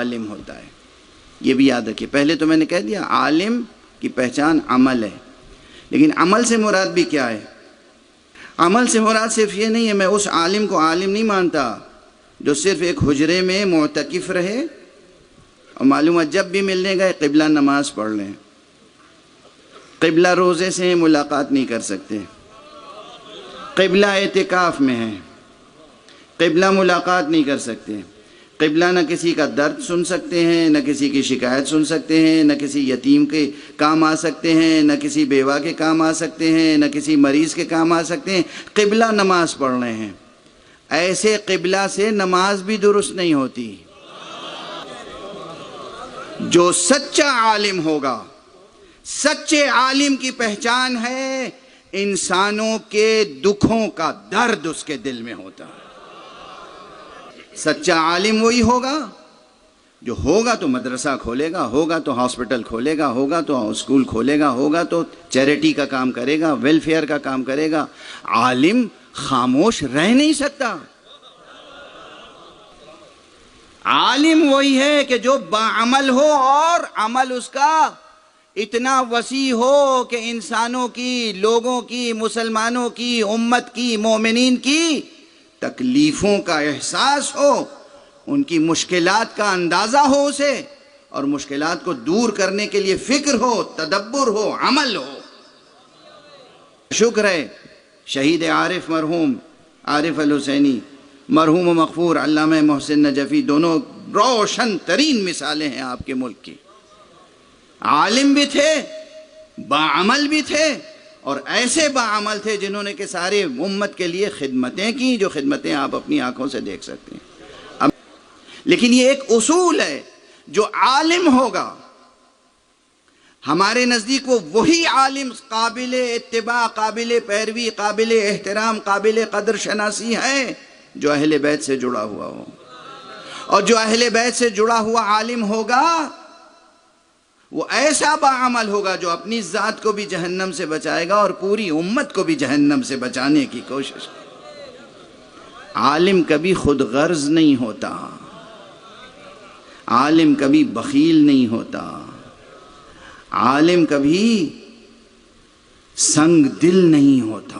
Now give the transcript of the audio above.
عالم ہوتا ہے، یہ بھی یاد رکھیے۔ پہلے تو میں نے کہہ دیا عالم کی پہچان عمل ہے، لیکن عمل سے مراد بھی کیا ہے؟ عمل سے مراد صرف یہ نہیں ہے میں اس عالم کو عالم نہیں مانتا جو صرف ایک حجرے میں معتکف رہے اور معلوم ہے جب بھی ملنے گئے قبلہ نماز پڑھ لیں، قبلہ روزے سے ملاقات نہیں کر سکتے، قبلہ اعتکاف میں ہے، قبلہ ملاقات نہیں کر سکتے، قبلہ نہ کسی کا درد سن سکتے ہیں، نہ کسی کی شکایت سن سکتے ہیں، نہ کسی یتیم کے کام آ سکتے ہیں، نہ کسی بیوہ کے کام آ سکتے ہیں، نہ کسی مریض کے کام آ سکتے ہیں، قبلہ نماز پڑھ رہے ہیں۔ ایسے قبلہ سے نماز بھی درست نہیں ہوتی۔ جو سچا عالم ہوگا، سچے عالم کی پہچان ہے انسانوں کے دکھوں کا درد اس کے دل میں ہوتا ہے۔ سچا عالم وہی ہوگا جو ہوگا تو مدرسہ کھولے گا، ہوگا تو ہاسپٹل کھولے گا، ہوگا تو اسکول کھولے گا، ہوگا تو چیریٹی کا کام کرے گا، ویلفیئر کا کام کرے گا۔ عالم خاموش رہ نہیں سکتا۔ عالم وہی ہے کہ جو باعمل ہو اور عمل اس کا اتنا وسیع ہو کہ انسانوں کی، لوگوں کی، مسلمانوں کی، امت کی، مومنین کی تکلیفوں کا احساس ہو، ان کی مشکلات کا اندازہ ہو اسے، اور مشکلات کو دور کرنے کے لیے فکر ہو، تدبر ہو، عمل ہو۔ شکر ہے شہید عارف مرحوم عارف الحسینی، مرحوم و مغفور علامہ محسن نجفی، دونوں روشن ترین مثالیں ہیں آپ کے ملک کی۔ عالم بھی تھے، باعمل بھی تھے، اور ایسے باعمل تھے جنہوں نے کہ سارے امت کے لیے خدمتیں کی، جو خدمتیں آپ اپنی آنکھوں سے دیکھ سکتے ہیں۔ لیکن یہ ایک اصول ہے، جو عالم ہوگا ہمارے نزدیک وہ وہی عالم قابل اتباع، قابل پیروی، قابل احترام، قابل قدر شناسی ہے جو اہل بیت سے جڑا ہوا ہو۔ اور جو اہل بیت سے جڑا ہوا عالم ہوگا وہ ایسا باعمل ہوگا جو اپنی ذات کو بھی جہنم سے بچائے گا اور پوری امت کو بھی جہنم سے بچانے کی کوشش کرے۔ عالم کبھی خود غرض نہیں ہوتا، عالم کبھی بخیل نہیں ہوتا، عالم کبھی سنگ دل نہیں ہوتا۔